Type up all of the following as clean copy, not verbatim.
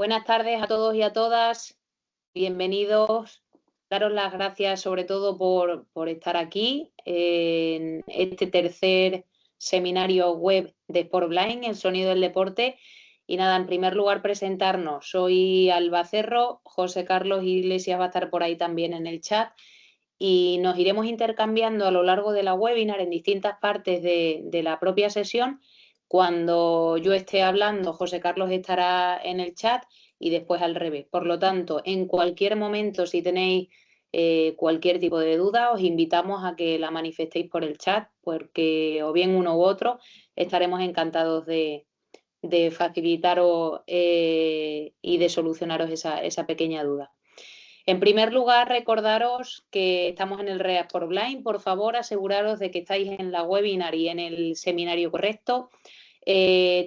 Buenas tardes a todos y a todas. Bienvenidos. Daros las gracias sobre todo por estar aquí en este tercer seminario web de Sportblind, el sonido del deporte. Y nada, en primer lugar presentarnos. Soy Alba Cerro, José Carlos Iglesias va a estar por ahí también en el chat y nos iremos intercambiando a lo largo de la webinar en distintas partes de la propia sesión. Cuando yo esté hablando, José Carlos estará en el chat y después al revés. Por lo tanto, en cualquier momento, si tenéis cualquier tipo de duda, os invitamos a que la manifestéis por el chat, porque o bien uno u otro estaremos encantados de facilitaros y de solucionaros esa pequeña duda. En primer lugar, recordaros que estamos en el REA Sportblind. Por favor, aseguraros de que estáis en la webinar y en el seminario correcto.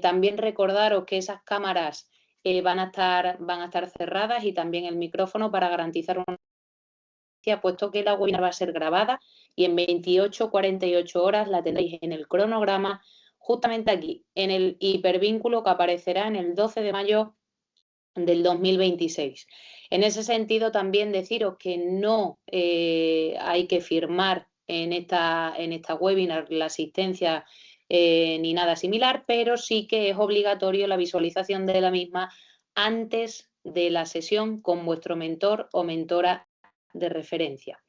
También recordaros que esas cámaras van a estar cerradas y también el micrófono para garantizar una puesto que la webinar va a ser grabada y en 28-48 horas la tendréis en el cronograma justamente aquí, en el hipervínculo que aparecerá en el 12 de mayo del 2026. En ese sentido, también deciros que no hay que firmar en esta webinar la asistencia ni nada similar, pero sí que es obligatorio la visualización de la misma antes de la sesión con vuestro mentor o mentora de referencia.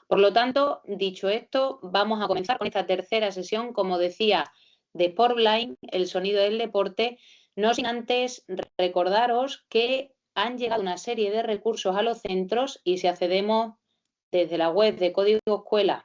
Por lo tanto, dicho esto, vamos a comenzar con esta tercera sesión, como decía, de Sportblind, el sonido del deporte, no sin antes recordaros que han llegado una serie de recursos a los centros y si accedemos desde la web de Código Escuela,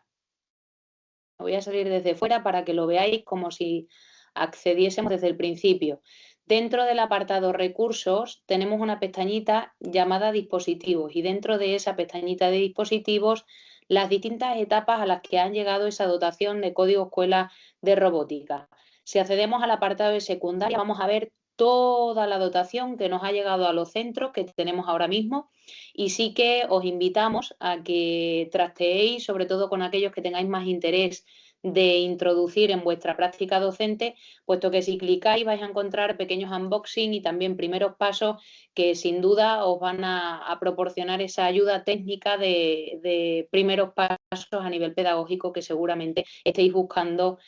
voy a salir desde fuera para que lo veáis como si accediésemos desde el principio. Dentro del apartado recursos tenemos una pestañita llamada dispositivos y dentro de esa pestañita de dispositivos las distintas etapas a las que han llegado esa dotación de Código Escuela de robótica. Si accedemos al apartado de secundaria vamos a ver toda la dotación que nos ha llegado a los centros que tenemos ahora mismo y sí que os invitamos a que trasteéis, sobre todo con aquellos que tengáis más interés de introducir en vuestra práctica docente, puesto que si clicáis vais a encontrar pequeños unboxing y también primeros pasos que sin duda os van a proporcionar esa ayuda técnica de primeros pasos a nivel pedagógico que seguramente estéis buscando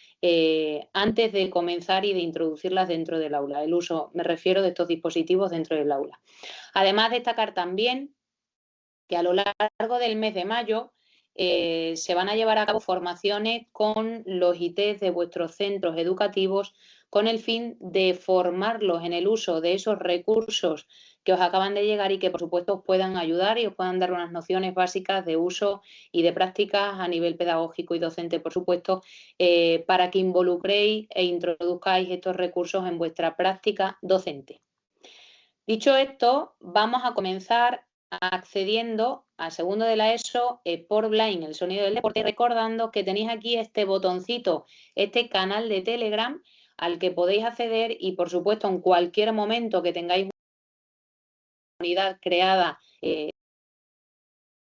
antes de comenzar y de introducirlas dentro del aula. El uso, me refiero, de estos dispositivos dentro del aula. Además, destacar también que a lo largo del mes de mayo se van a llevar a cabo formaciones con los ITs de vuestros centros educativos con el fin de formarlos en el uso de esos recursos que os acaban de llegar y que por supuesto os puedan ayudar y os puedan dar unas nociones básicas de uso y de prácticas a nivel pedagógico y docente, por supuesto, para que involucréis e introduzcáis estos recursos en vuestra práctica docente. Dicho esto, vamos a comenzar accediendo al segundo de la ESO, Sportblind, el sonido del deporte, recordando que tenéis aquí este botoncito, este canal de Telegram al que podéis acceder y, por supuesto, en cualquier momento que tengáis una comunidad creada,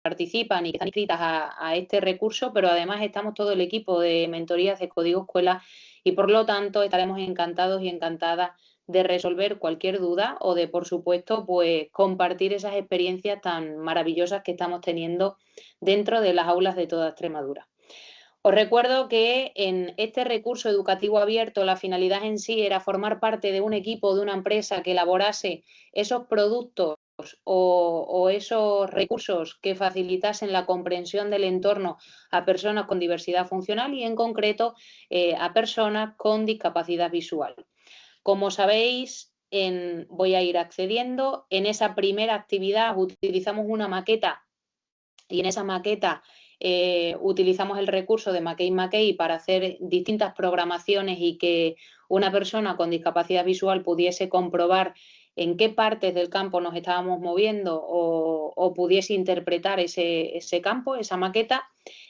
participan y están inscritas a este recurso, pero además estamos todo el equipo de mentorías de Código Escuela y, por lo tanto, estaremos encantados y encantadas de resolver cualquier duda o de, por supuesto, pues compartir esas experiencias tan maravillosas que estamos teniendo dentro de las aulas de toda Extremadura. Os recuerdo que en este recurso educativo abierto la finalidad en sí era formar parte de un equipo, de una empresa que elaborase esos productos o esos recursos que facilitasen la comprensión del entorno a personas con diversidad funcional y en concreto a personas con discapacidad visual. Como sabéis, voy a ir accediendo. En esa primera actividad utilizamos una maqueta y en esa maqueta utilizamos el recurso de Mackey Mackey para hacer distintas programaciones y que una persona con discapacidad visual pudiese comprobar en qué partes del campo nos estábamos moviendo o pudiese interpretar ese campo, esa maqueta.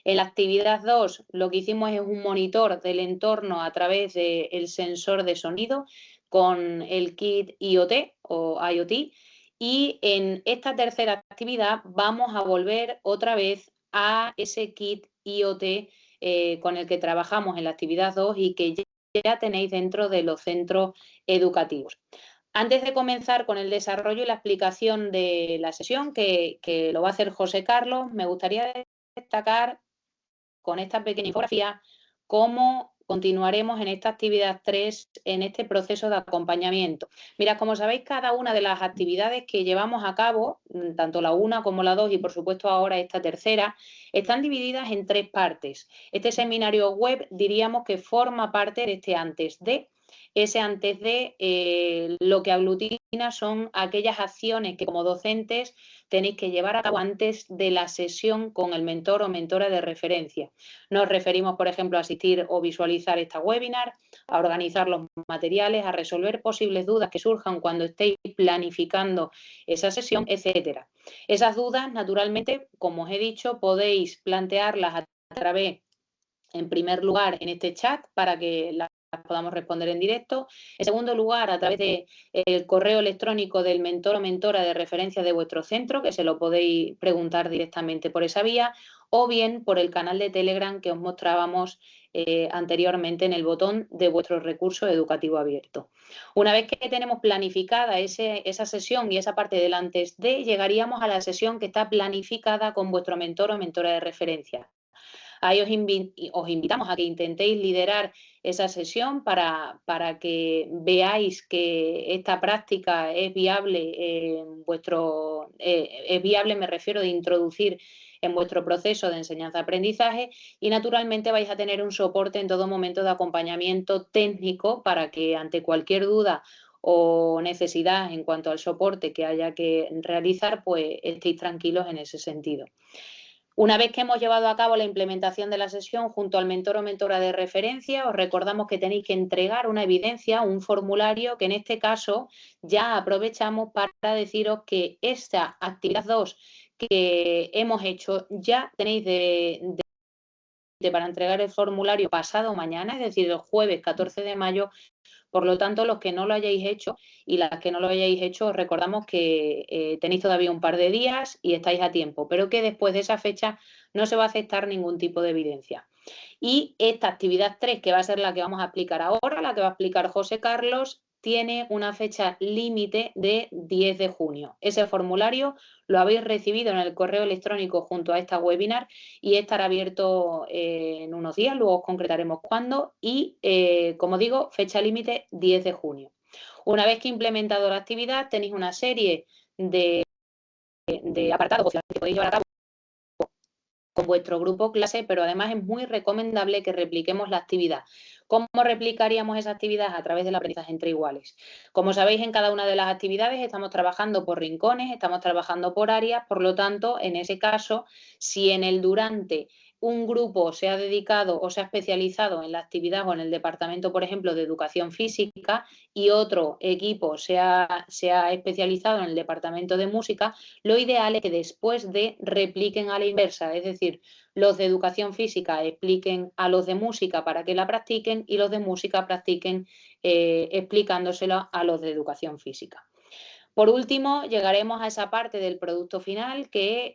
En la actividad 2 lo que hicimos es un monitor del entorno a través del sensor de sonido con el kit IoT o IoT. Y en esta tercera actividad vamos a volver otra vez a ese kit IoT con el que trabajamos en la actividad 2 y que ya tenéis dentro de los centros educativos. Antes de comenzar con el desarrollo y la explicación de la sesión, que lo va a hacer José Carlos, me gustaría destacar con esta pequeña infografía cómo continuaremos en esta actividad 3 en este proceso de acompañamiento. Mira, como sabéis, cada una de las actividades que llevamos a cabo, tanto la 1 como la 2 y por supuesto ahora esta tercera, están divididas en 3 partes. Este seminario web diríamos que forma parte de este antes de. Ese antes de lo que aglutina son aquellas acciones que como docentes tenéis que llevar a cabo antes de la sesión con el mentor o mentora de referencia. Nos referimos, por ejemplo, a asistir o visualizar esta webinar, a organizar los materiales, a resolver posibles dudas que surjan cuando estéis planificando esa sesión, etcétera. Esas dudas, naturalmente, como os he dicho, podéis plantearlas a través, en primer lugar, en este chat para que las podamos responder en directo. En segundo lugar, a través del correo electrónico del mentor o mentora de referencia de vuestro centro, que se lo podéis preguntar directamente por esa vía, o bien por el canal de Telegram que os mostrábamos anteriormente en el botón de vuestro recurso educativo abierto. Una vez que tenemos planificada esa sesión y esa parte del antes de, llegaríamos a la sesión que está planificada con vuestro mentor o mentora de referencia. Ahí os invitamos a que intentéis liderar esa sesión para que veáis que esta práctica es viable es viable, me refiero, de introducir en vuestro proceso de enseñanza-aprendizaje, y naturalmente vais a tener un soporte en todo momento de acompañamiento técnico para que ante cualquier duda o necesidad en cuanto al soporte que haya que realizar, pues estéis tranquilos en ese sentido. Una vez que hemos llevado a cabo la implementación de la sesión junto al mentor o mentora de referencia, os recordamos que tenéis que entregar una evidencia, un formulario, que en este caso ya aprovechamos para deciros que esta actividad 2 que hemos hecho ya tenéis para entregar el formulario pasado mañana, es decir, el jueves 14 de mayo. Por lo tanto, los que no lo hayáis hecho y las que no lo hayáis hecho, os recordamos que tenéis todavía un par de días y estáis a tiempo, pero que después de esa fecha no se va a aceptar ningún tipo de evidencia. Y esta actividad 3, que va a ser la que vamos a explicar ahora, la que va a explicar José Carlos, tiene una fecha límite de 10 de junio. Ese formulario lo habéis recibido en el correo electrónico junto a esta webinar y estará abierto en unos días, luego os concretaremos cuándo y, como digo, fecha límite 10 de junio. Una vez que implementado la actividad, tenéis una serie de apartados que podéis llevar a cabo con vuestro grupo clase, pero además es muy recomendable que repliquemos la actividad. ¿Cómo replicaríamos esa actividad? A través del aprendizaje entre iguales. Como sabéis, en cada una de las actividades estamos trabajando por rincones, estamos trabajando por áreas, por lo tanto, en ese caso, si en el durante un grupo se ha dedicado o se ha especializado en la actividad o en el departamento, por ejemplo, de educación física, y otro equipo se ha especializado en el departamento de música, lo ideal es que después de repliquen a la inversa, es decir, los de educación física expliquen a los de música para que la practiquen y los de música practiquen explicándosela a los de educación física. Por último, llegaremos a esa parte del producto final que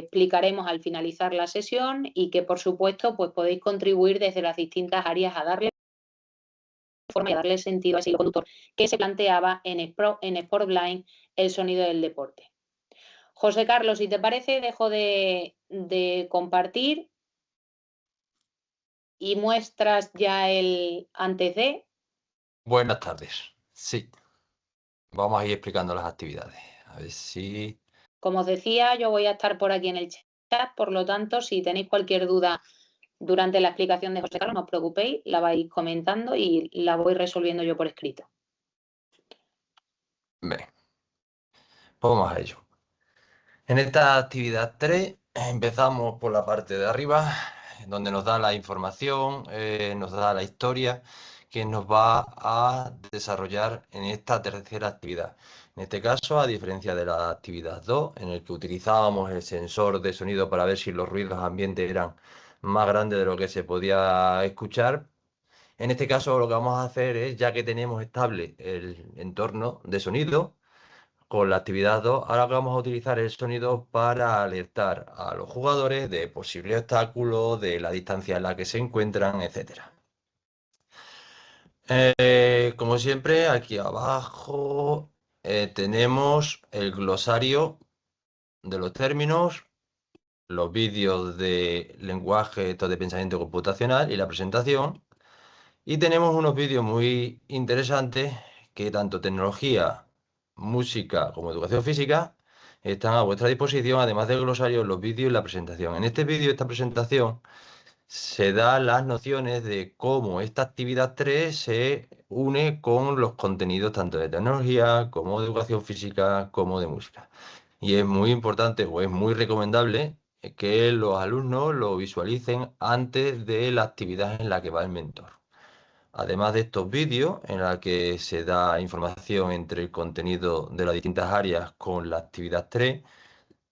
explicaremos al finalizar la sesión y que, por supuesto, pues podéis contribuir desde las distintas áreas a darle forma y a darle sentido a ese hilo conductor que se planteaba en Sportblind, el sonido del deporte. José Carlos, si te parece, dejo de compartir y muestras ya el antes de. Buenas tardes. Sí, vamos a ir explicando las actividades. A ver si... Como os decía, yo voy a estar por aquí en el chat, por lo tanto, si tenéis cualquier duda durante la explicación de José Carlos, no os preocupéis, la vais comentando y la voy resolviendo yo por escrito. Bien, pues vamos a ello. En esta actividad 3 empezamos por la parte de arriba, donde nos da la información, nos da la historia que nos va a desarrollar en esta tercera actividad. En este caso, a diferencia de la actividad 2, en el que utilizábamos el sensor de sonido para ver si los ruidos ambientes eran más grandes de lo que se podía escuchar, en este caso lo que vamos a hacer es, ya que tenemos estable el entorno de sonido, con la actividad 2, ahora vamos a utilizar el sonido para alertar a los jugadores de posibles obstáculos, de la distancia en la que se encuentran, etc. Como siempre, aquí abajo tenemos el glosario de los términos, los vídeos de lenguaje de pensamiento computacional y la presentación. Y tenemos unos vídeos muy interesantes que tanto tecnología, música como educación física están a vuestra disposición, además del glosario, los vídeos y la presentación. En este vídeo, esta presentación, se da las nociones de cómo esta actividad 3 se une con los contenidos tanto de tecnología como de educación física como de música. Y es muy importante o es muy recomendable que los alumnos lo visualicen antes de la actividad en la que va el mentor. Además de estos vídeos en la que se da información entre el contenido de las distintas áreas con la actividad 3,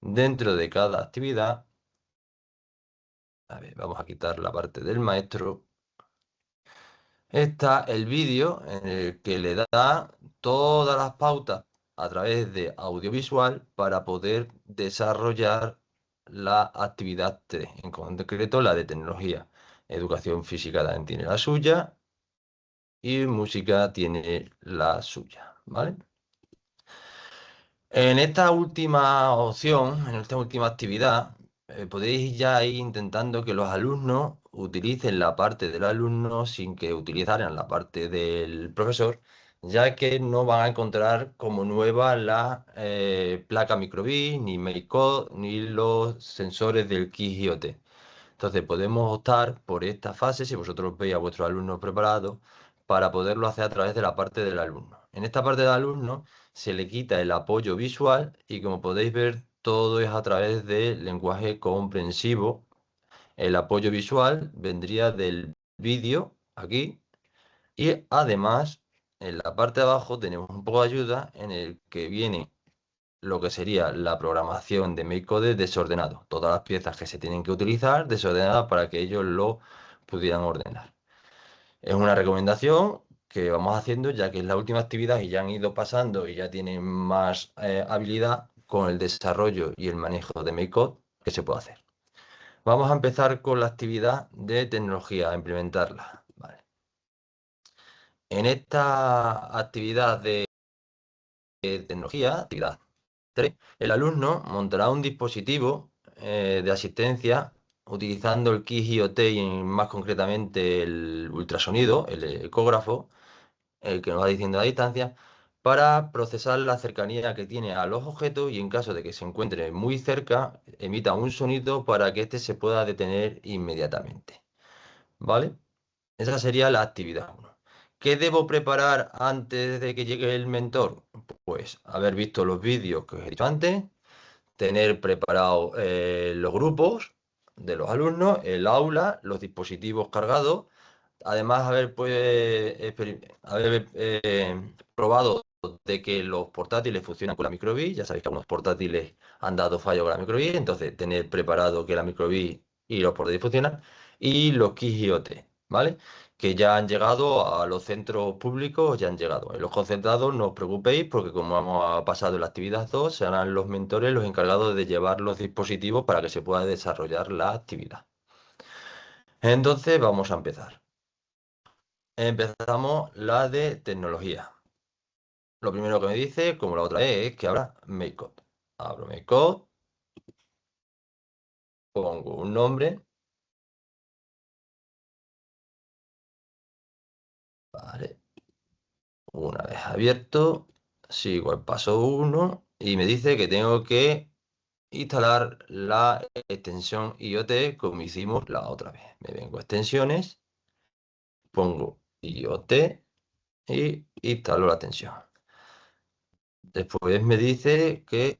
dentro de cada actividad, a ver, vamos a quitar la parte del maestro, está el vídeo en el que le da todas las pautas a través de audiovisual para poder desarrollar la actividad 3, en concreto la de tecnología. Educación física también tiene la suya y música tiene la suya, ¿vale? En esta última opción, en esta última actividad, podéis ya ir intentando que los alumnos utilicen la parte del alumno sin que utilizaran la parte del profesor, ya que no van a encontrar como nueva la placa micro:bit, ni MakeCode, ni los sensores del KISS IoT. Entonces podemos optar por esta fase, si vosotros veis a vuestros alumnos preparados, para poderlo hacer a través de la parte del alumno. En esta parte del alumno se le quita el apoyo visual y, como podéis ver, todo es a través del lenguaje comprensivo. El apoyo visual vendría del vídeo aquí, y además en la parte de abajo tenemos un poco de ayuda en el que viene lo que sería la programación de MakeCode desordenado. Todas las piezas que se tienen que utilizar desordenadas para que ellos lo pudieran ordenar. Es una recomendación que vamos haciendo ya que es la última actividad y ya han ido pasando y ya tienen más habilidad con el desarrollo y el manejo de MakeCode que se puede hacer. Vamos a empezar con la actividad de tecnología, a implementarla. Vale. En esta actividad de tecnología, actividad 3, el alumno montará un dispositivo de asistencia utilizando el KISS IoT y más concretamente el ultrasonido, el ecógrafo, el que nos va diciendo la distancia, para procesar la cercanía que tiene a los objetos y, en caso de que se encuentre muy cerca, emita un sonido para que éste se pueda detener inmediatamente. ¿Vale? Esa sería la actividad 1. ¿Qué debo preparar antes de que llegue el mentor? Pues haber visto los vídeos que os he dicho antes, tener preparados los grupos de los alumnos, el aula, los dispositivos cargados. Además, haber probado de que los portátiles funcionan con la micro:bit. Ya sabéis que algunos portátiles han dado fallo con la micro:bit, entonces tener preparado que la micro:bit y los portátiles funcionan. Y los KISS IoT, ¿vale? Que ya han llegado a los centros públicos, ya han llegado. En los concentrados no os preocupéis porque, como hemos pasado en la actividad 2, serán los mentores los encargados de llevar los dispositivos para que se pueda desarrollar la actividad. Entonces vamos a empezar. Empezamos la de tecnología. Lo primero que me dice, como la otra vez, es que abra MakeCode. Abro MakeCode, pongo un nombre. Vale. Una vez abierto, sigo el paso 1 y me dice que tengo que instalar la extensión IoT como hicimos la otra vez. Me vengo a extensiones, pongo IoT y instalo la extensión. Después me dice que,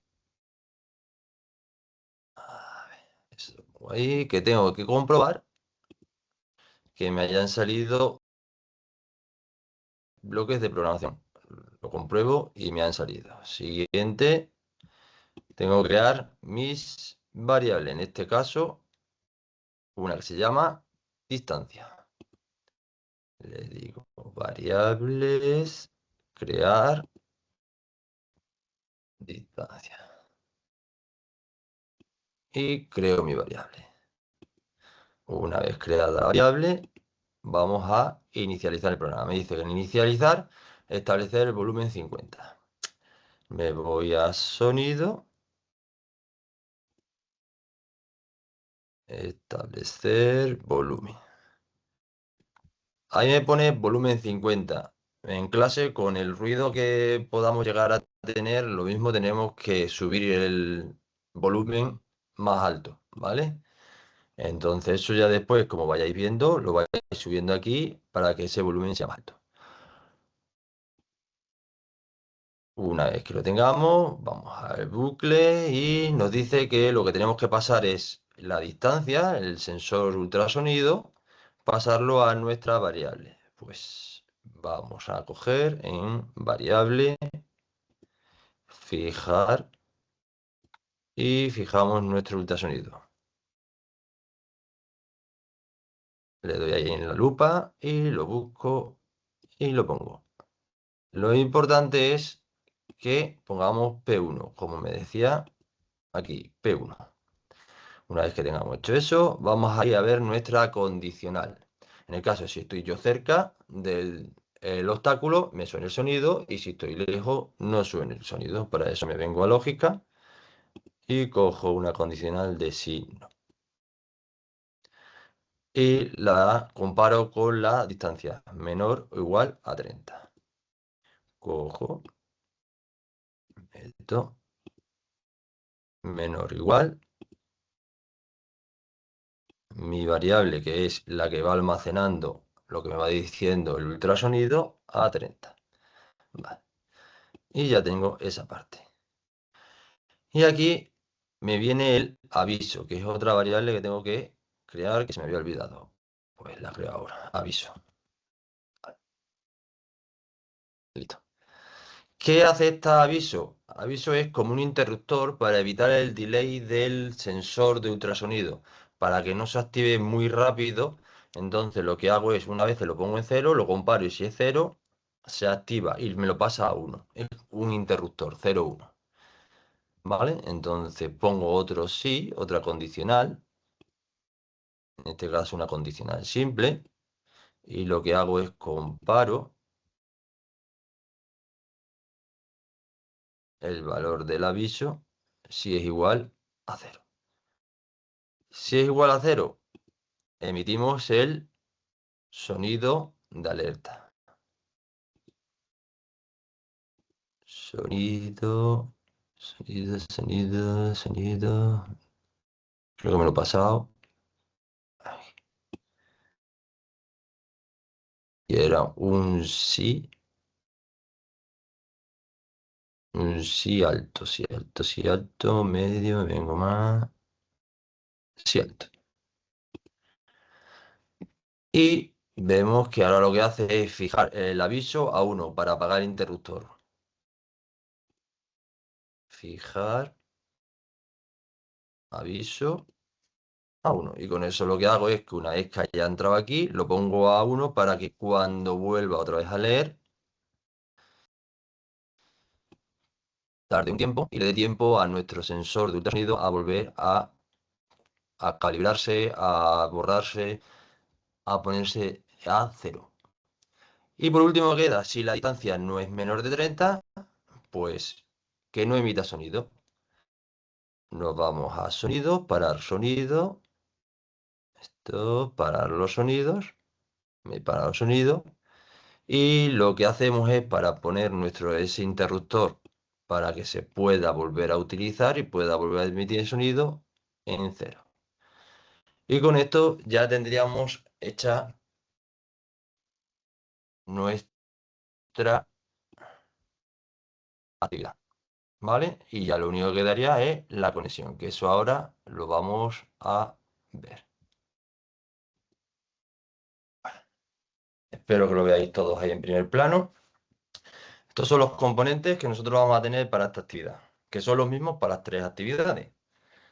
a ver, ahí, que tengo que comprobar que me hayan salido bloques de programación. Lo compruebo y me han salido. Siguiente, tengo que crear mis variables. En este caso, una que se llama distancia. Le digo variables, crear distancia. Y creo mi variable. Una vez creada la variable, vamos a inicializar el programa. Me dice que en inicializar, establecer el volumen 50. Me voy a sonido, establecer volumen. Ahí me pone volumen 50. En clase, con el ruido que podamos llegar a tener, lo mismo tenemos que subir el volumen más alto, ¿vale? Entonces eso ya después, como vayáis viendo, lo vais subiendo aquí para que ese volumen sea más alto. Una vez que lo tengamos, vamos al bucle y nos dice que lo que tenemos que pasar es la distancia, el sensor ultrasonido, pasarlo a nuestra variable. Pues vamos a coger en variable, fijar y fijamos nuestro ultrasonido. Le doy ahí en la lupa y lo busco y lo pongo. Lo importante es que pongamos P1, como me decía aquí, P1. Una vez que tengamos hecho eso, vamos a ir a ver nuestra condicional. En el caso, si estoy yo cerca del obstáculo, me suena el sonido, y si estoy lejos, no suena el sonido. Para eso me vengo a lógica y cojo una condicional de signo. Y la comparo con la distancia menor o igual a 30. Cojo esto, menor o igual, mi variable, que es la que va almacenando lo que me va diciendo el ultrasonido, a 30. Vale. Y ya tengo esa parte. Y aquí me viene el aviso, que es otra variable que tengo que crear, que se me había olvidado. Pues la creo ahora, aviso. Vale, listo. ¿Qué hace este aviso? Aviso es como un interruptor para evitar el delay del sensor de ultrasonido, para que no se active muy rápido. Entonces lo que hago es, una vez que lo pongo en cero, lo comparo y si es cero, se activa y me lo pasa a 1. Es un interruptor, 0, 1. ¿Vale? Entonces pongo otro sí, otra condicional, en este caso una condicional simple, y lo que hago es comparo el valor del aviso si es igual a 0. Si es igual a 0, emitimos el sonido de alerta. Sonido, sonido. Creo que me lo he pasado. Y era un sí alto, sí alto, sí alto, medio, me vengo más. Sí alto. Y vemos que ahora lo que hace es fijar el aviso a 1 para apagar el interruptor. Fijar aviso a 1. Y con eso lo que hago es que una vez que haya entrado aquí, lo pongo a 1 para que cuando vuelva otra vez a leer, tarde un tiempo y le dé tiempo a nuestro sensor de ultrasonido a volver a calibrarse, a borrarse, a ponerse a 0. Y por último queda, si la distancia no es menor de 30, pues que no emita sonido. Nos vamos a sonido, parar sonido. Esto, parar los sonidos. Me para los sonidos. Y lo que hacemos es para poner ese interruptor para que se pueda volver a utilizar y pueda volver a emitir el sonido en 0. Y con esto ya tendríamos hecha nuestra actividad. ¿Vale? Y ya lo único que quedaría es la conexión, que eso ahora lo vamos a ver. Espero que lo veáis todos ahí en primer plano. Estos son los componentes que nosotros vamos a tener para esta actividad, que son los mismos para las 3 actividades.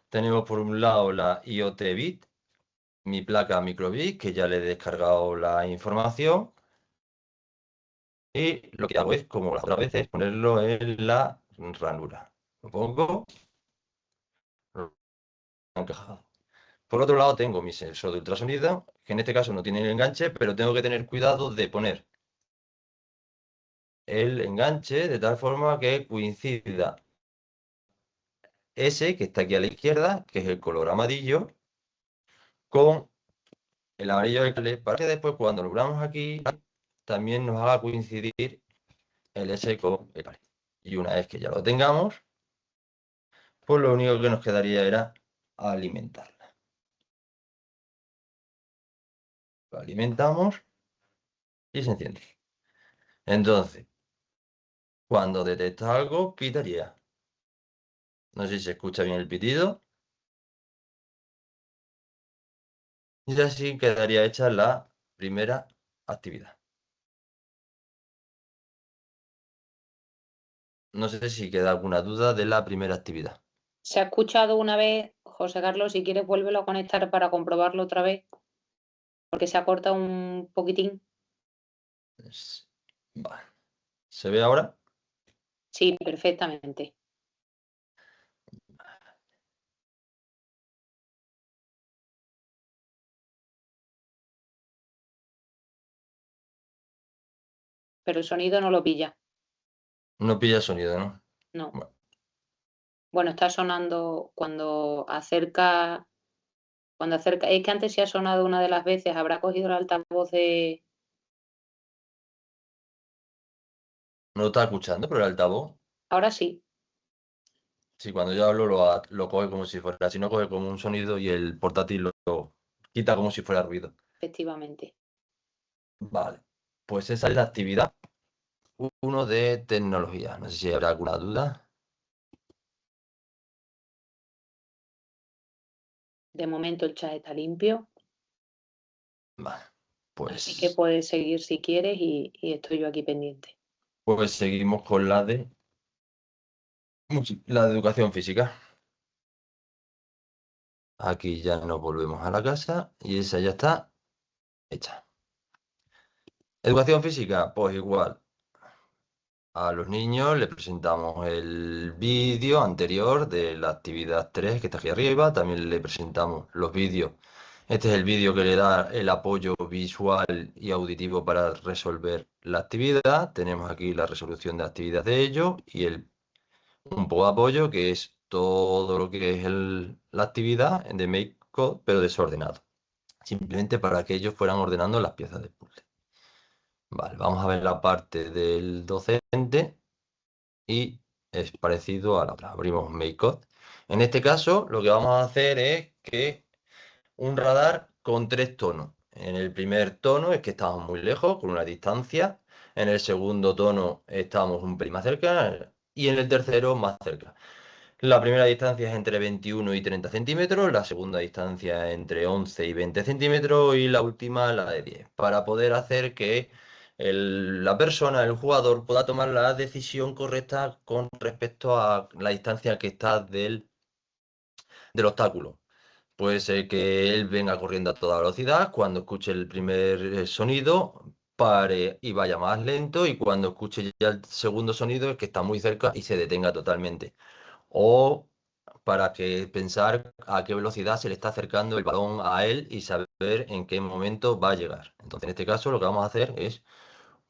Tenemos por un lado la IoT Bit, mi placa microbit, que ya le he descargado la información. Y lo que hago es, como las otras veces, ponerlo en la ranura. Lo pongo encajado. Por otro lado, tengo mi sensor de ultrasonido, que en este caso no tiene el enganche, pero tengo que tener cuidado de poner el enganche de tal forma que coincida ese que está aquí a la izquierda, que es el color amarillo, con el amarillo del cable, para que después cuando lo veamos aquí, también nos haga coincidir el S con el cable. Y una vez que ya lo tengamos, pues lo único que nos quedaría era alimentarla. Lo alimentamos y se enciende. Entonces, cuando detecta algo, pitaría. No sé si se escucha bien el pitido. Y así quedaría hecha la primera actividad. No sé si queda alguna duda de la primera actividad. ¿Se ha escuchado una vez, José Carlos? Si quieres, vuélvelo a conectar para comprobarlo otra vez, porque se ha cortado un poquitín. Vale. ¿Se ve ahora? Sí, perfectamente. Pero el sonido no lo pilla. No pilla sonido, ¿no? No. Bueno, Bueno, está sonando cuando acerca. Es que antes sí ha sonado una de las veces. Habrá cogido el altavoz de. no lo está escuchando, pero el altavoz, Ahora sí, sí, cuando yo hablo lo coge como si fuera, si no coge como un sonido y el portátil lo quita como si fuera ruido. efectivamente. Vale, pues esa es la actividad 1 de tecnología. No sé si habrá alguna duda. De momento el chat está limpio, Vale, así que pues, puedes seguir si quieres y estoy yo aquí pendiente. pues seguimos con la de educación física. Aquí ya nos volvemos a la casa y esa ya está hecha. Educación física, pues igual. A los niños les presentamos el vídeo anterior de la actividad 3 que está aquí arriba. También le presentamos los vídeos. Este es el vídeo que le da el apoyo visual y auditivo para resolver la actividad. Tenemos aquí la resolución de actividad de ello y un poco de apoyo que es todo lo que es la actividad de MakeCode, pero desordenado. Simplemente para que ellos fueran ordenando las piezas del puzzle. Vale, vamos a ver la parte del docente y es parecido a la otra. Abrimos MakeCode. En este caso, lo que vamos a hacer es que un radar con 3 tonos. En el primer tono es que estamos muy lejos, con una distancia. En el segundo tono estamos un pelín más cerca y en el tercero más cerca. La primera distancia es entre 21 y 30 centímetros, la segunda distancia entre 11 y 20 centímetros y la última la de 10, para poder hacer que la persona, el jugador, pueda tomar la decisión correcta con respecto a la distancia que está del obstáculo. Puede ser que él venga corriendo a toda velocidad, cuando escuche el primer sonido, pare y vaya más lento, y cuando escuche ya el segundo sonido es que está muy cerca y se detenga totalmente. O para que pensar a qué velocidad se le está acercando el balón a él y saber en qué momento va a llegar. Entonces, en este caso, lo que vamos a hacer es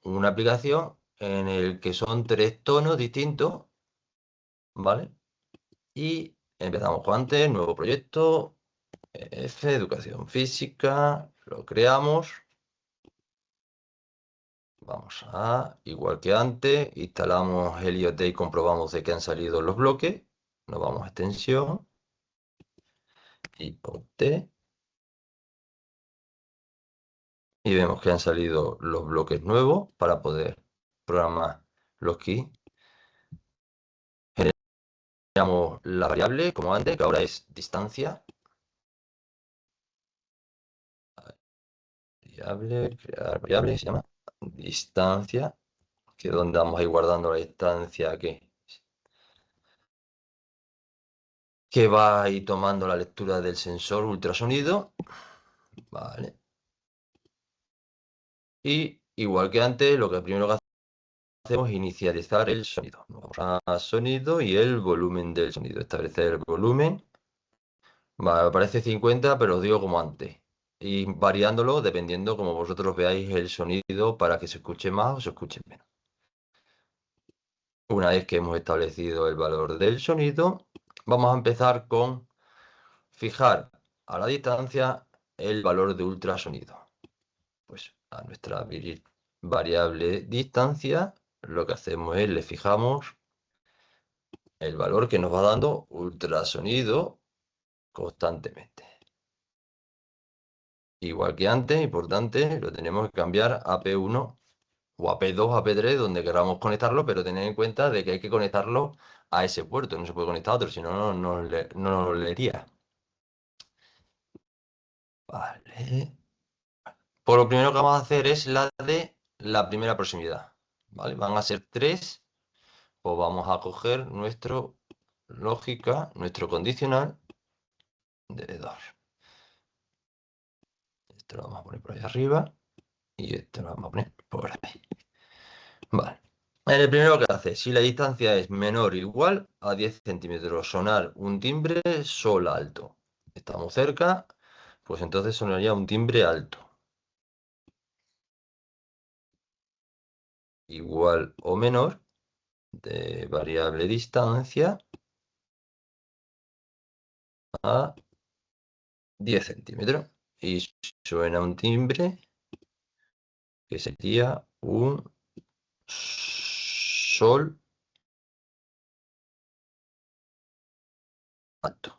una aplicación en el que son 3 tonos distintos, ¿vale? Y empezamos con antes, nuevo proyecto, educación física, lo creamos. Vamos a, igual que antes, instalamos el IoT y comprobamos de que han salido los bloques. Nos vamos a extensión, IoT, y vemos que han salido los bloques nuevos para poder programar los keys. Generamos la variable como antes, que ahora es distancia. Variable, crear variable, se llama distancia, que es donde vamos a ir guardando la distancia que va a ir tomando la lectura del sensor ultrasonido. Vale. Y igual que antes, lo que primero que hacemos es inicializar el sonido. Vamos a sonido y el volumen del sonido. Establecer el volumen. Vale, me parece 50, pero os digo como antes. Y variándolo dependiendo como vosotros veáis el sonido para que se escuche más o se escuche menos. Una vez que hemos establecido el valor del sonido, vamos a empezar con fijar a la distancia el valor de ultrasonido. Pues a nuestra variable distancia, lo que hacemos es le fijamos el valor que nos va dando ultrasonido constantemente. Igual que antes, importante, lo tenemos que cambiar a P1 o a P2, a P3, donde queramos conectarlo, pero tened en cuenta de que hay que conectarlo a ese puerto, no se puede conectar a otro, si no, no lo leería. Vale. Pues lo primero que vamos a hacer es la de la primera proximidad. ¿Vale? Van a ser 3, pues vamos a coger nuestro lógica, nuestro condicional de 2. Esto lo vamos a poner por ahí arriba y esto lo vamos a poner por ahí. Vale. En el primero que hace, si la distancia es menor o igual a 10 centímetros, sonar un timbre sol alto. Estamos cerca, pues entonces sonaría un timbre alto. Igual o menor de variable distancia a 10 centímetros. Y suena un timbre que sería un sol alto.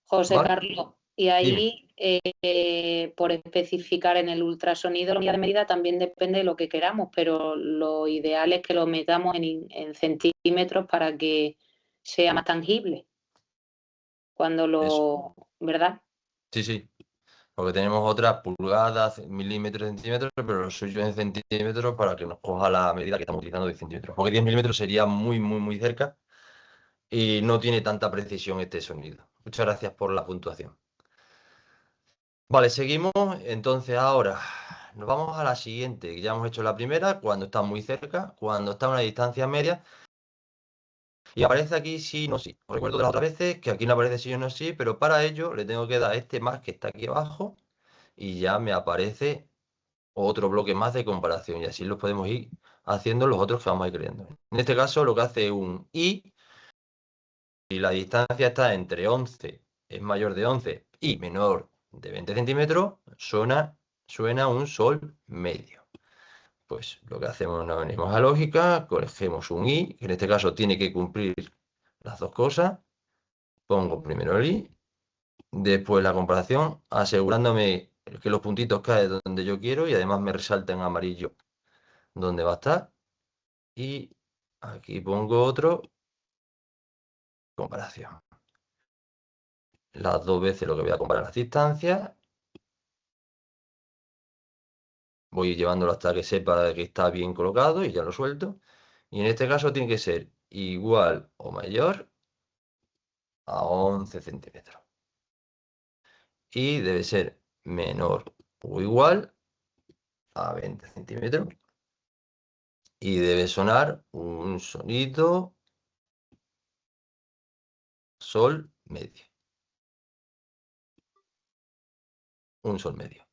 José ¿Vale? Carlos, y Dime. ahí, por especificar en el ultrasonido, la unidad de medida también depende de lo que queramos, pero lo ideal es que lo metamos en centímetros para que sea más tangible cuando Eso. ¿verdad? Sí, sí. Porque tenemos otras pulgadas, milímetros, centímetros, pero lo suyo es en centímetros para que nos coja la medida que estamos utilizando de centímetros. Porque 10 milímetros sería muy, muy, muy cerca y no tiene tanta precisión este sonido. Muchas gracias por la puntuación. Vale, seguimos. Entonces ahora nos vamos a la siguiente, que ya hemos hecho la primera, cuando está muy cerca, cuando está a una distancia media. Y aparece aquí sí, no sí. Os recuerdo de las otras veces que aquí no aparece sí o no sí, pero para ello le tengo que dar este más que está aquí abajo y ya me aparece otro bloque más de comparación y así los podemos ir haciendo los otros que vamos a ir creando. En este caso lo que hace un y la distancia está entre 11, es mayor de 11 y menor de 20 centímetros, suena un sol medio. Pues lo que hacemos, nos venimos a lógica, cogemos un i, que en este caso tiene que cumplir las dos cosas, pongo primero el i, después la comparación, asegurándome que los puntitos caen donde yo quiero y además me resalta en amarillo donde va a estar. Y aquí pongo otro, comparación. Las dos veces lo que voy a comparar las distancias. Voy llevándolo hasta que sepa que está bien colocado y ya lo suelto. Y en este caso tiene que ser igual o mayor a 11 centímetros. Y debe ser menor o igual a 20 centímetros. Y debe sonar un sonido sol medio. Un sol medio.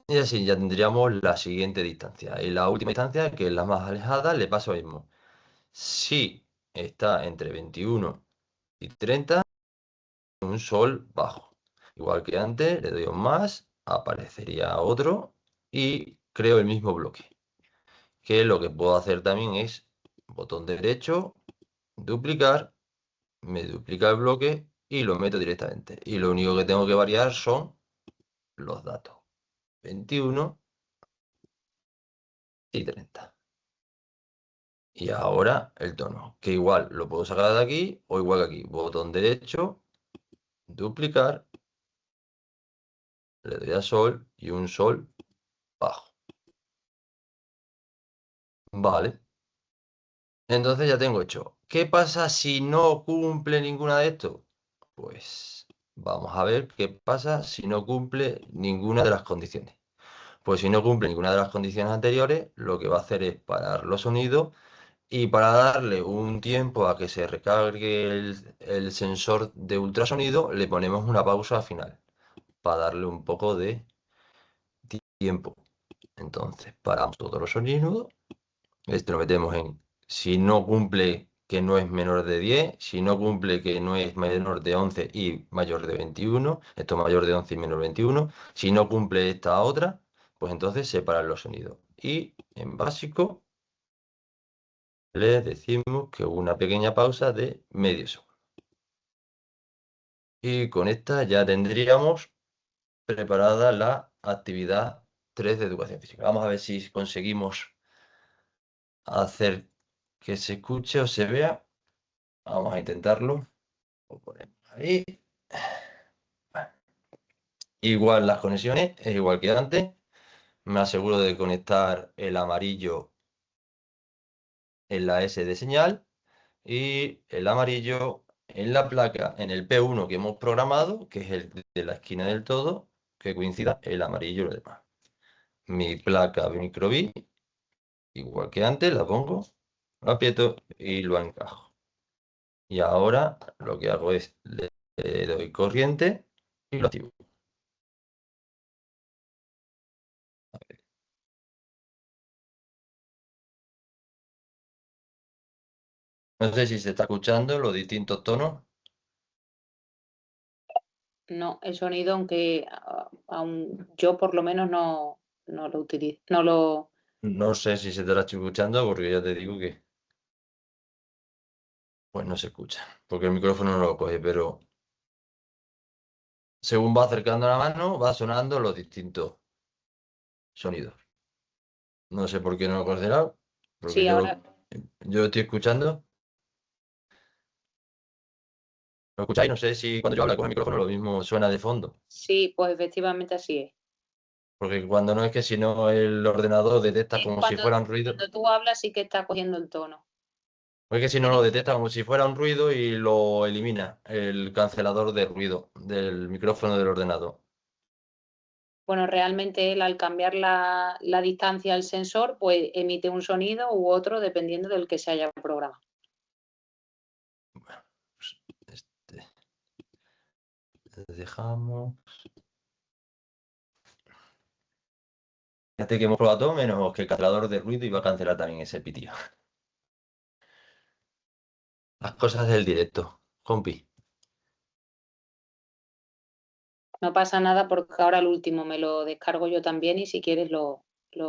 Y así ya tendríamos la siguiente distancia. Y la última distancia, que es la más alejada, le pasa lo mismo. Si está entre 21 y 30, un sol bajo. Igual que antes, le doy un más, aparecería otro y creo el mismo bloque. Que lo que puedo hacer también es botón derecho, duplicar, me duplica el bloque y lo meto directamente. Y lo único que tengo que variar son los datos. 21 y 30. Y ahora el tono, que igual lo puedo sacar de aquí o igual que aquí. Botón derecho, duplicar, le doy a sol y un sol bajo. Vale. Entonces ya tengo hecho. ¿Qué pasa si no cumple ninguna de estos? Pues vamos a ver qué pasa si no cumple ninguna de las condiciones. Pues si no cumple ninguna de las condiciones anteriores, lo que va a hacer es parar los sonidos Y para darle un tiempo a que se recargue el sensor de ultrasonido, le ponemos una pausa al final, para darle un poco de tiempo. Entonces, paramos todos los sonidos. Este lo metemos en, si no cumple que no es menor de 10, si no cumple que no es menor de 11 y mayor de 21, esto mayor de 11 y menor de 21, si no cumple esta otra, pues entonces separar los sonidos. Y en básico le decimos que una pequeña pausa de medio segundo. Y con esta ya tendríamos preparada la actividad 3 de educación física. Vamos a ver si conseguimos hacer que se escuche o se vea. Vamos a intentarlo. Lo ponemos ahí. Igual las conexiones, es igual que antes. Me aseguro de conectar el amarillo en la S de señal y el amarillo en la placa, en el P1 que hemos programado, que es el de la esquina del todo, que coincida el amarillo y lo demás. Mi placa micro:bit, igual que antes, la pongo, lo aprieto y lo encajo. Y ahora lo que hago es le doy corriente y lo activo. No sé si se está escuchando los distintos tonos. No, el sonido, aunque aún yo por lo menos no lo utilizo, no lo... No sé si se estará escuchando porque ya te digo que pues no se escucha, porque el micrófono no lo coge, pero según va acercando la mano, va sonando los distintos sonidos. No sé por qué no lo cogerá, porque Sí, ahora yo lo estoy escuchando. ¿Lo escucháis? No sé si cuando yo hablo con el micrófono lo mismo suena de fondo. sí, pues efectivamente así es. Porque cuando no es que si no el ordenador detecta Sí, como si fuera un ruido. cuando tú hablas sí que está cogiendo el tono. Porque si no lo detecta como si fuera un ruido y lo elimina el cancelador de ruido del micrófono del ordenador. Bueno, realmente él al cambiar la distancia al sensor, pues emite un sonido u otro dependiendo del que se haya programado. Bueno, pues dejamos. Fíjate que hemos probado todo menos que el cancelador de ruido iba a cancelar también ese pitido. Las cosas del directo, compi. No pasa nada porque ahora el último me lo descargo yo también y si quieres lo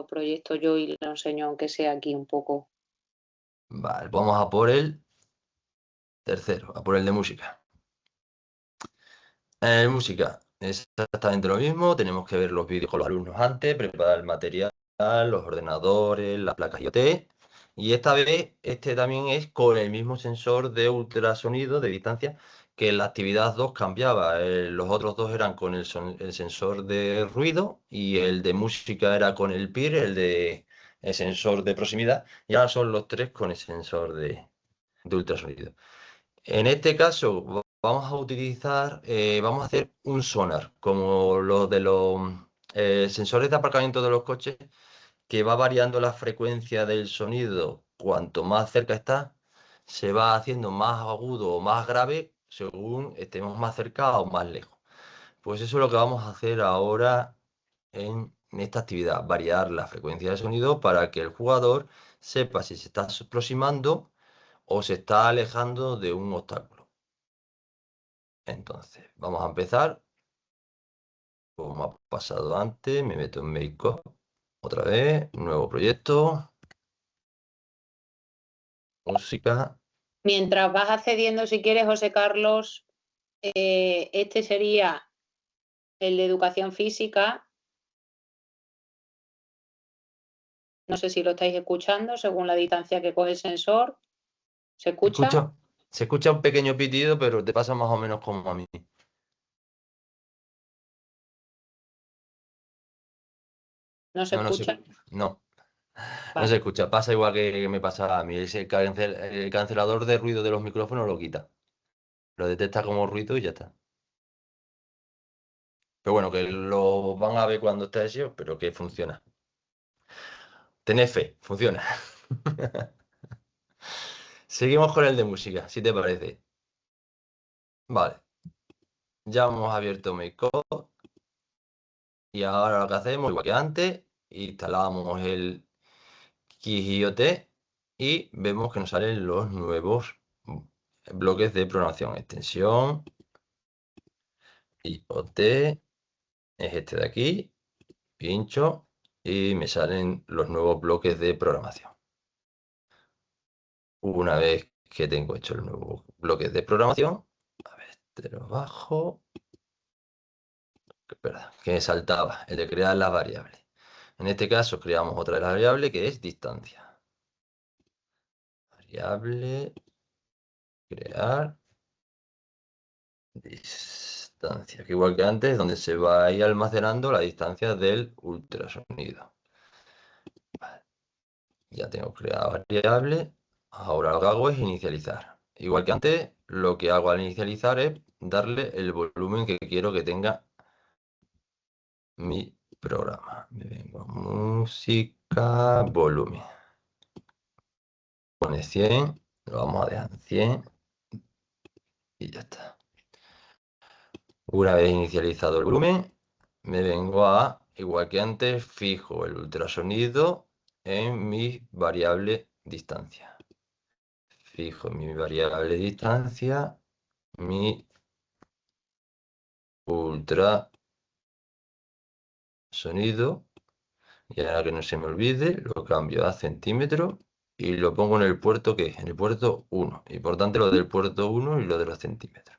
proyecto yo y lo enseño aunque sea aquí un poco. Vale, vamos a por el tercero, a por el de música. Música, es exactamente lo mismo. Tenemos que ver los vídeos con los alumnos antes, preparar el material, los ordenadores, las placas IoT. Y esta vez, este también es con el mismo sensor de ultrasonido de distancia que en la actividad 2 cambiaba. Los otros dos eran con el sensor de ruido y el de música era con el PIR, el sensor de proximidad. Y ahora son los tres con el sensor de ultrasonido. En este caso vamos a utilizar, vamos a hacer un sonar, como los de los sensores de aparcamiento de los coches, que va variando la frecuencia del sonido. Cuanto más cerca está, se va haciendo más agudo o más grave según estemos más cerca o más lejos. Pues eso es lo que vamos a hacer ahora en esta actividad, variar la frecuencia del sonido para que el jugador sepa si se está aproximando o se está alejando de un obstáculo. Entonces, vamos a empezar. Como ha pasado antes, me meto en Makeup otra vez, nuevo proyecto, música. Mientras vas accediendo, si quieres, José Carlos, este sería el de educación física. No sé si lo estáis escuchando según la distancia que coge el sensor. ¿Se Se escucha? escucha, se escucha un pequeño pitido, pero te pasa más o menos como a mí. ¿No se No, escucha? no, no se Vale. escucha. Pasa igual que me pasa a mí. El cancelador de ruido de los micrófonos lo quita. Lo detecta como ruido y ya está. Pero bueno, que lo van a ver cuando esté hecho, pero que funciona. Tened fe, funciona. Seguimos con el de música, si te parece. Vale, ya hemos abierto MakeCode y ahora lo que hacemos, igual que antes, instalamos el Quijote y vemos que nos salen los nuevos bloques de programación. Extensión, IoT, es este de aquí, pincho y me salen los nuevos bloques de programación. Una vez que tengo hecho el nuevo bloque de programación, a ver, te lo bajo. Espera, que me saltaba, el de crear las variables. En este caso creamos otra de las variables que es distancia. Variable, crear, distancia. Que igual que antes, donde se va a ir almacenando la distancia del ultrasonido. Vale, ya tengo creada variable. Ahora lo que hago es inicializar. Igual que antes, lo que hago al inicializar es darle el volumen que quiero que tenga mi programa. Me vengo a música, volumen. Pone 100, lo vamos a dejar en 100 y ya está. Una vez inicializado el volumen, me vengo a, igual que antes, fijo el ultrasonido en mi variable distancia. Fijo en mi variable distancia, mi ultrasonido, y ahora que no se me olvide, lo cambio a centímetros y lo pongo en el puerto que es, en el puerto 1. Importante lo del puerto 1 y lo de los centímetros.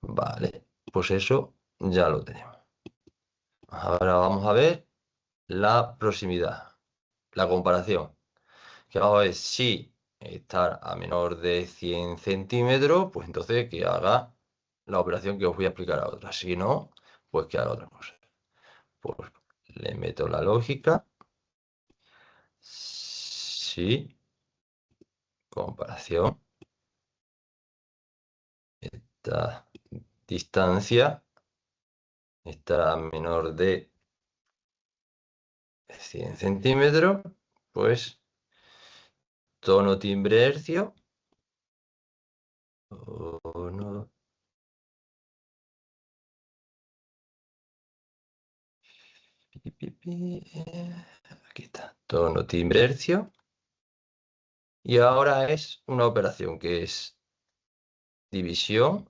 Vale, pues eso ya lo tenemos. Ahora vamos a ver la proximidad, la comparación. Que vamos a ver si estar a menor de 100 centímetros, pues entonces que haga la operación que os voy a explicar ahora. Si no, pues que haga otra cosa. Pues le meto la lógica. Si comparación, esta distancia está a menor de 100 centímetros, pues tono, timbre, hercio. Tono, aquí está, tono, timbre, hercio. Y ahora es una operación que es división,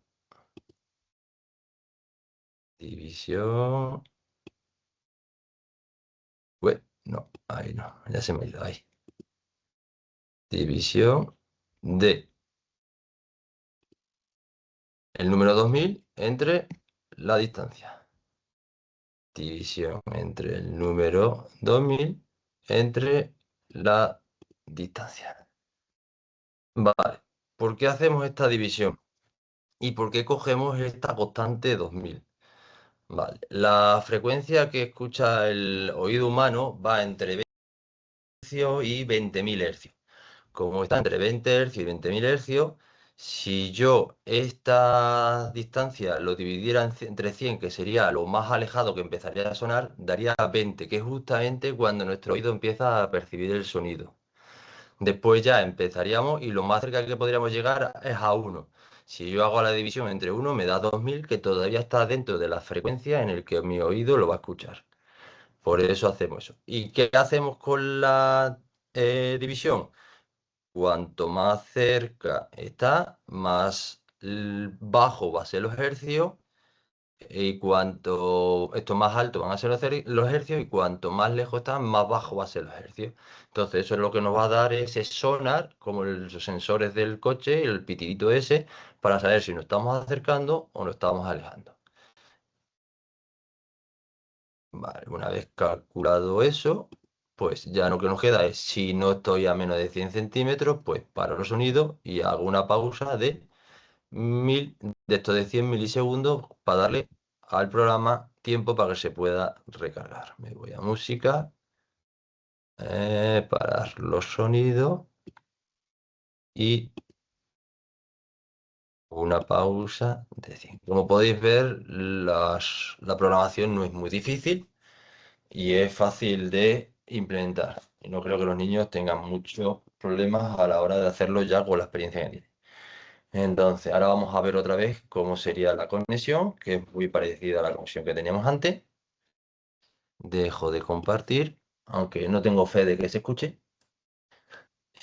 división. No, ahí no, ya se me ha ido ahí. División de el número 2000 entre la distancia. División entre el número 2000 entre la distancia. Vale, ¿por qué hacemos esta división? ¿Y por qué cogemos esta constante 2000? Vale, la frecuencia que escucha el oído humano va entre 20 hercios y 20.000 hercios. Como está entre 20 hercios y 20.000 hercios, si yo esta distancia lo dividiera entre 100, que sería lo más alejado que empezaría a sonar, daría 20, que es justamente cuando nuestro oído empieza a percibir el sonido. Después ya empezaríamos y lo más cerca que podríamos llegar es a 1. Si yo hago la división entre 1 me da 2000, que todavía está dentro de la frecuencia en el que mi oído lo va a escuchar. Por eso hacemos eso. ¿Y qué hacemos con la división? Cuanto más cerca está, más bajo va a ser los hercios. Y cuanto esto más alto van a ser los hercios, y cuanto más lejos están, más bajo va a ser los hercios. Entonces, eso es lo que nos va a dar ese sonar, como los sensores del coche, el pitidito ese, para saber si nos estamos acercando o nos estamos alejando. Vale, una vez calculado eso, pues ya lo que nos queda es, si no estoy a menos de 100 centímetros, pues paro el sonido y hago una pausa de 1000, de estos de 100 milisegundos, para darle al programa tiempo para que se pueda recargar. Me voy a música, parar los sonidos y una pausa de 100. Como podéis ver, la programación no es muy difícil y es fácil de implementar. Y no creo que los niños tengan mucho problemas a la hora de hacerlo ya con la experiencia que tiene. Entonces, ahora vamos a ver otra vez cómo sería la conexión, que es muy parecida a la conexión que teníamos antes. Dejo de compartir, aunque no tengo fe de que se escuche.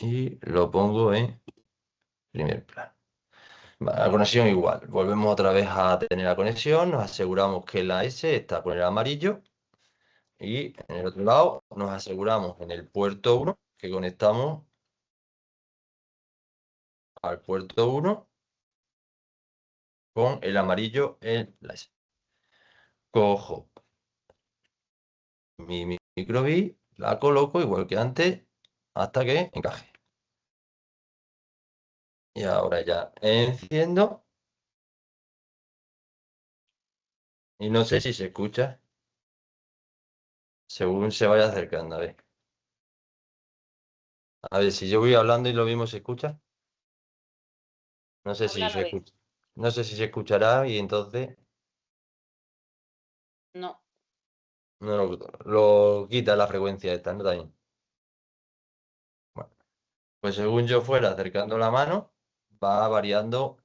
Y lo pongo en primer plano. Vale, la conexión igual. Volvemos otra vez a tener la conexión. Nos aseguramos que la S está con el amarillo. Y en el otro lado nos aseguramos en el puerto 1 que conectamos al puerto 1 con el amarillo en la S. Cojo mi micro:bit, la coloco igual que antes hasta que encaje. Y ahora ya enciendo. Y no sé si se escucha según se vaya acercando. A ver. A ver, si yo voy hablando y lo mismo se escucha. No sé si Habla a la se vez. escucha. No sé si se escuchará y entonces No. no lo quita la frecuencia esta, ¿no? También. Bueno, pues según yo fuera acercando la mano, va variando.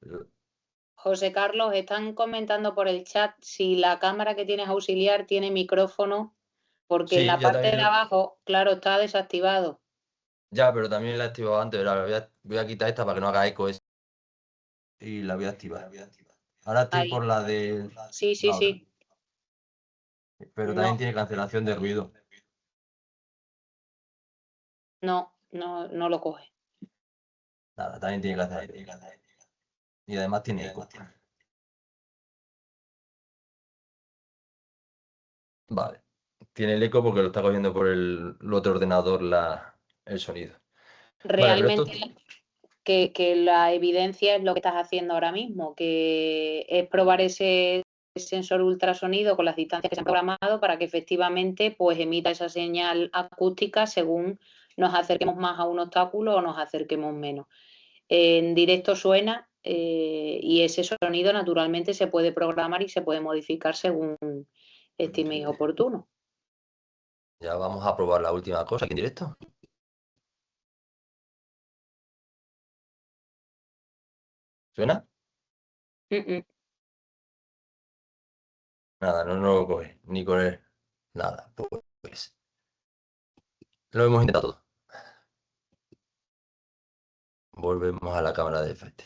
José Carlos, están comentando por el chat si la cámara que tienes auxiliar tiene micrófono, porque en Sí, la parte de abajo, claro, está desactivado. ya, pero también la he activado antes. Ahora voy a quitar esta para que no haga eco y la voy a activar. Ahora estoy Ahí. por la de Sí, sí, la otra. sí. Pero también No, tiene cancelación de ruido. no lo coge. Nada, también tiene cancelación de ruido. Y además tiene eco. Vale. Tiene el eco porque lo está cogiendo por el otro ordenador el sonido. Vale, pero esto. Realmente que la evidencia es lo que estás haciendo ahora mismo, que es probar ese sensor ultrasonido con las distancias que se han programado para que efectivamente pues emita esa señal acústica según nos acerquemos más a un obstáculo o nos acerquemos menos. En directo suena y ese sonido naturalmente se puede programar y se puede modificar según estiméis oportuno. Ya vamos a probar la última cosa aquí en directo. ¿Suena? Nada, no lo coge, ni con él. Nada, pues. Lo hemos intentado todo. Volvemos a la cámara de frente.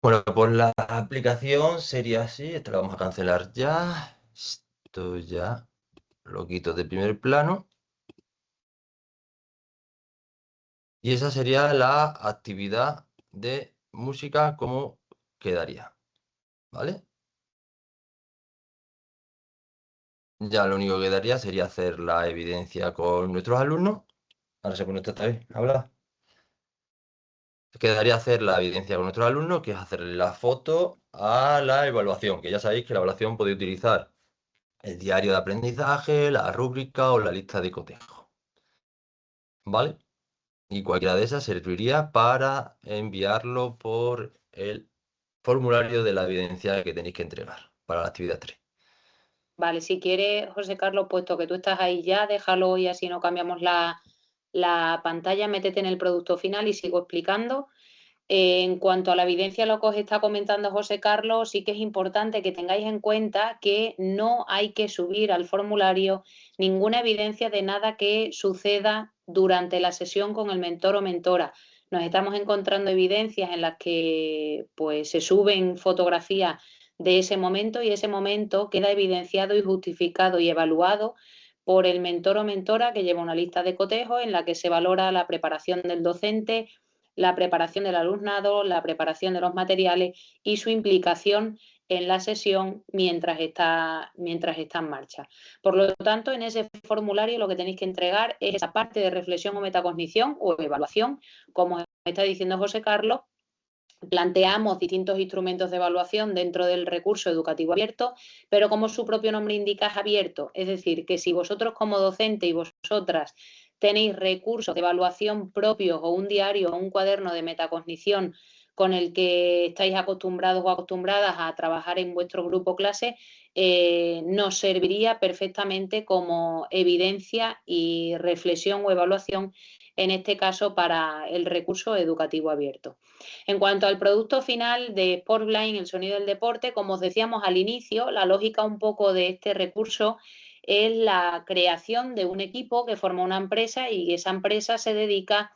Bueno, pues la aplicación sería así. Esta la vamos a cancelar ya. Esto ya lo quito de primer plano. Y esa sería la actividad de música como quedaría. ¿Vale? Ya lo único que quedaría sería hacer la evidencia con nuestros alumnos. Ahora se pone esto esta vez. Habla. Quedaría hacer la evidencia con nuestros alumnos, que es hacerle la foto a la evaluación, que ya sabéis que la evaluación puede utilizar el diario de aprendizaje, la rúbrica o la lista de cotejo. ¿Vale? Y cualquiera de esas serviría para enviarlo por el formulario de la evidencia que tenéis que entregar para la actividad 3. Vale, si quieres, José Carlos, puesto que tú estás ahí ya, déjalo y así no cambiamos la pantalla, métete en el producto final y sigo explicando. En cuanto a la evidencia, lo que os está comentando José Carlos, sí que es importante que tengáis en cuenta que no hay que subir al formulario ninguna evidencia de nada que suceda durante la sesión con el mentor o mentora. Nos estamos encontrando evidencias en las que pues, se suben fotografías de ese momento y ese momento queda evidenciado y justificado y evaluado por el mentor o mentora que lleva una lista de cotejo en la que se valora la preparación del docente, la preparación del alumnado, la preparación de los materiales y su implicación en la sesión mientras está en marcha. Por lo tanto, en ese formulario lo que tenéis que entregar es esa parte de reflexión o metacognición o evaluación, como está diciendo José Carlos. Planteamos distintos instrumentos de evaluación dentro del recurso educativo abierto, pero como su propio nombre indica es abierto, es decir, que si vosotros como docente y vosotras tenéis recursos de evaluación propios o un diario o un cuaderno de metacognición con el que estáis acostumbrados o acostumbradas a trabajar en vuestro grupo clase, nos serviría perfectamente como evidencia y reflexión o evaluación, en este caso para el recurso educativo abierto. En cuanto al producto final de Sportline, el sonido del deporte, como os decíamos al inicio, la lógica un poco de este recurso es la creación de un equipo que forma una empresa y esa empresa se dedica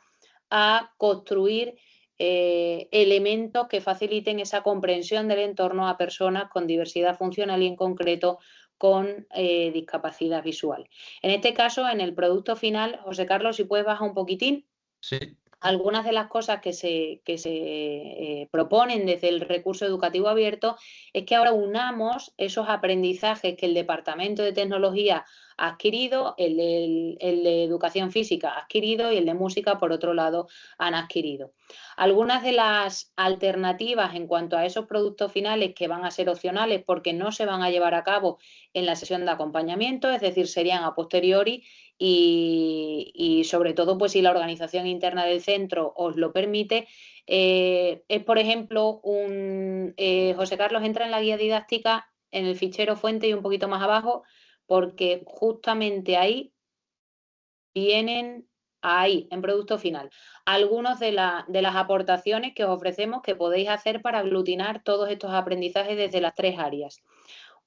a construir elementos que faciliten esa comprensión del entorno a personas con diversidad funcional y en concreto con discapacidad visual. En este caso, en el producto final, José Carlos, si puedes bajar un poquitín. Sí. Algunas de las cosas que se proponen desde el recurso educativo abierto es que ahora unamos esos aprendizajes que el Departamento de Tecnología ha adquirido, el de Educación Física ha adquirido y el de Música, por otro lado, han adquirido. Algunas de las alternativas en cuanto a esos productos finales que van a ser opcionales porque no se van a llevar a cabo en la sesión de acompañamiento, es decir, serían a posteriori, y sobre todo pues si la organización interna del centro os lo permite, es por ejemplo José Carlos, entra en la guía didáctica en el fichero fuente y un poquito más abajo, porque justamente ahí vienen, ahí en producto final, algunas de las aportaciones que os ofrecemos que podéis hacer para aglutinar todos estos aprendizajes desde las 3 áreas.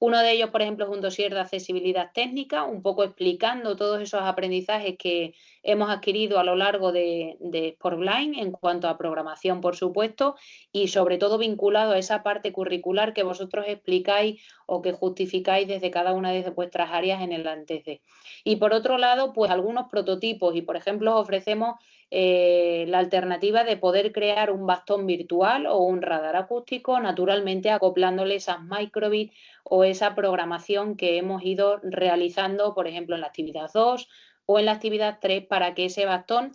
Uno de ellos, por ejemplo, es un dossier de accesibilidad técnica, un poco explicando todos esos aprendizajes que hemos adquirido a lo largo de Sportline en cuanto a programación, por supuesto, y sobre todo vinculado a esa parte curricular que vosotros explicáis o que justificáis desde cada una de vuestras áreas en el antes de. Y por otro lado, pues algunos prototipos y, por ejemplo, os ofrecemos la alternativa de poder crear un bastón virtual o un radar acústico, naturalmente acoplándole esas microbits o esa programación que hemos ido realizando, por ejemplo, en la actividad 2 o en la actividad 3, para que ese bastón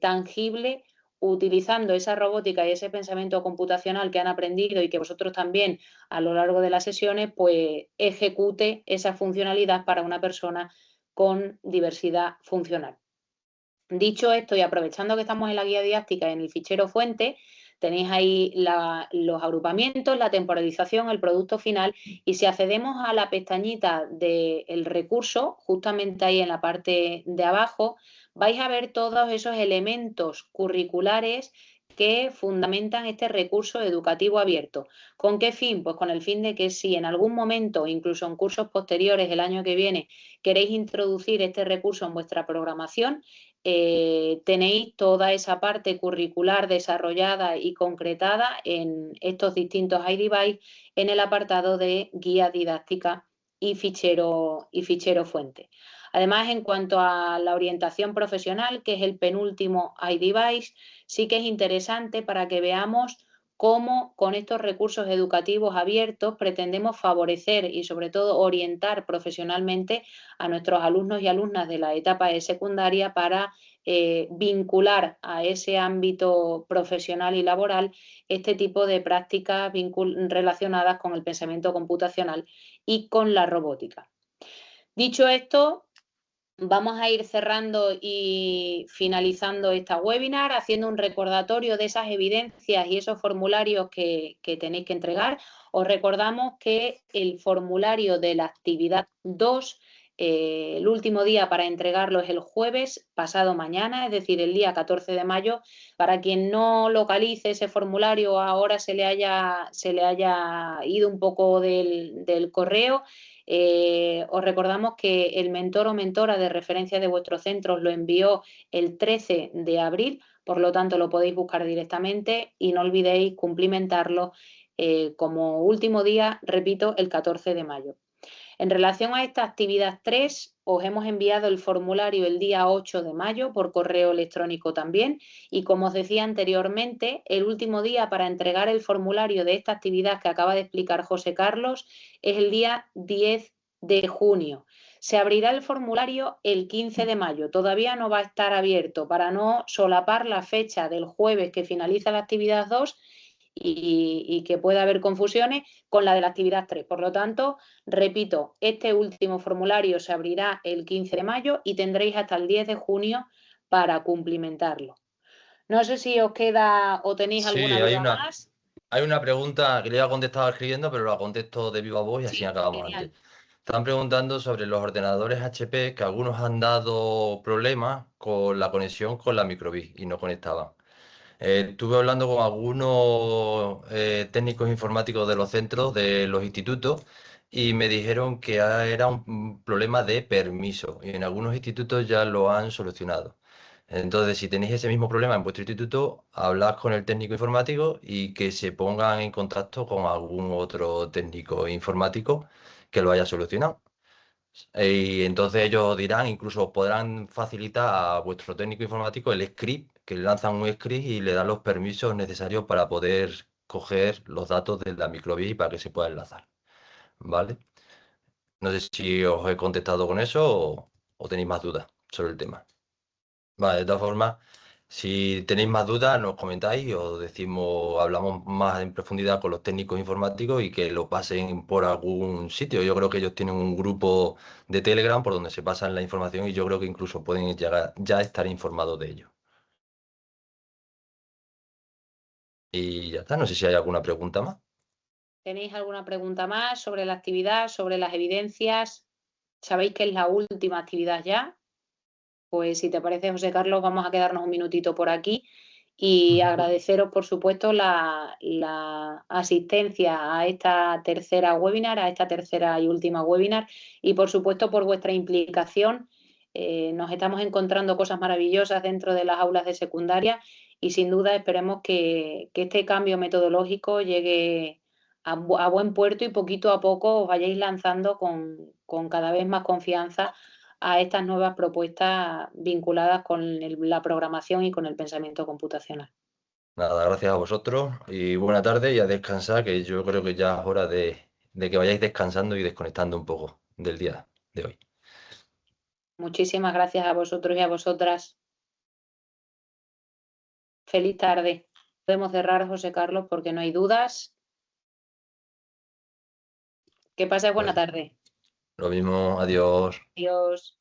tangible, utilizando esa robótica y ese pensamiento computacional que han aprendido y que vosotros también a lo largo de las sesiones, pues ejecute esa funcionalidad para una persona con diversidad funcional. Dicho esto, y aprovechando que estamos en la guía didáctica en el fichero fuente, tenéis ahí los agrupamientos, la temporalización, el producto final, y si accedemos a la pestañita del recurso, justamente ahí en la parte de abajo, vais a ver todos esos elementos curriculares que fundamentan este recurso educativo abierto. ¿Con qué fin? Pues con el fin de que si en algún momento, incluso en cursos posteriores el año que viene, queréis introducir este recurso en vuestra programación, tenéis toda esa parte curricular desarrollada y concretada en estos distintos iDevice en el apartado de guía didáctica y fichero fuente. Además, en cuanto a la orientación profesional, que es el penúltimo iDevice, sí que es interesante para que veamos cómo con estos recursos educativos abiertos pretendemos favorecer y sobre todo orientar profesionalmente a nuestros alumnos y alumnas de la etapa de secundaria para vincular a ese ámbito profesional y laboral este tipo de prácticas relacionadas con el pensamiento computacional y con la robótica. Dicho esto, vamos a ir cerrando y finalizando esta webinar, haciendo un recordatorio de esas evidencias y esos formularios que tenéis que entregar. Os recordamos que el formulario de la actividad 2, el último día para entregarlo es el jueves pasado mañana, es decir, el día 14 de mayo. Para quien no localice ese formulario, ahora se le haya ido un poco del correo, os recordamos que el mentor o mentora de referencia de vuestro centro os lo envió el 13 de abril, por lo tanto lo podéis buscar directamente y no olvidéis cumplimentarlo como último día, repito, el 14 de mayo. En relación a esta actividad 3, os hemos enviado el formulario el día 8 de mayo por correo electrónico también y como os decía anteriormente, el último día para entregar el formulario de esta actividad que acaba de explicar José Carlos es el día 10 de junio. Se abrirá el formulario el 15 de mayo, todavía no va a estar abierto para no solapar la fecha del jueves que finaliza la actividad 2 y que pueda haber confusiones con la de la actividad 3. Por lo tanto, repito, este último formulario se abrirá el 15 de mayo y tendréis hasta el 10 de junio para cumplimentarlo. No sé si os queda o tenéis alguna Sí, duda más. hay una pregunta que le había contestado escribiendo, pero la contesto de viva voz y así Sí, acabamos genial. antes. Están preguntando sobre los ordenadores HP, que algunos han dado problemas con la conexión con la micro:bit y no conectaban. Estuve hablando con algunos técnicos informáticos de los centros, de los institutos, y me dijeron que era un problema de permiso y en algunos institutos ya lo han solucionado. Entonces, si tenéis ese mismo problema en vuestro instituto, hablad con el técnico informático y que se pongan en contacto con algún otro técnico informático que lo haya solucionado. Y entonces ellos dirán, incluso podrán facilitar a vuestro técnico informático el script, que le lanzan un script y le dan los permisos necesarios para poder coger los datos de la micro:bit y para que se pueda enlazar. ¿Vale? No sé si os he contestado con eso o tenéis más dudas sobre el tema. Vale, de todas formas, si tenéis más dudas, nos comentáis o decimos, hablamos más en profundidad con los técnicos informáticos y que lo pasen por algún sitio. Yo creo que ellos tienen un grupo de Telegram por donde se pasan la información y yo creo que incluso pueden llegar ya a estar informados de ello. Y ya está, no sé si hay alguna pregunta más. ¿Tenéis alguna pregunta más sobre la actividad, sobre las evidencias? ¿Sabéis que es la última actividad ya? Pues si te parece, José Carlos, vamos a quedarnos un minutito por aquí y agradeceros, por supuesto, la asistencia a esta tercera webinar, a esta tercera y última webinar y, por supuesto, por vuestra implicación. Nos estamos encontrando cosas maravillosas dentro de las aulas de secundaria y, sin duda, esperemos que este cambio metodológico llegue a buen puerto y poquito a poco os vayáis lanzando con cada vez más confianza a estas nuevas propuestas vinculadas con la programación y con el pensamiento computacional. Nada, gracias a vosotros y buena tarde y a descansar, que yo creo que ya es hora de que vayáis descansando y desconectando un poco del día de hoy. Muchísimas gracias a vosotros y a vosotras. Feliz tarde. Podemos cerrar, José Carlos, porque no hay dudas. Que pases buena Pues tarde. lo mismo, adiós. Adiós.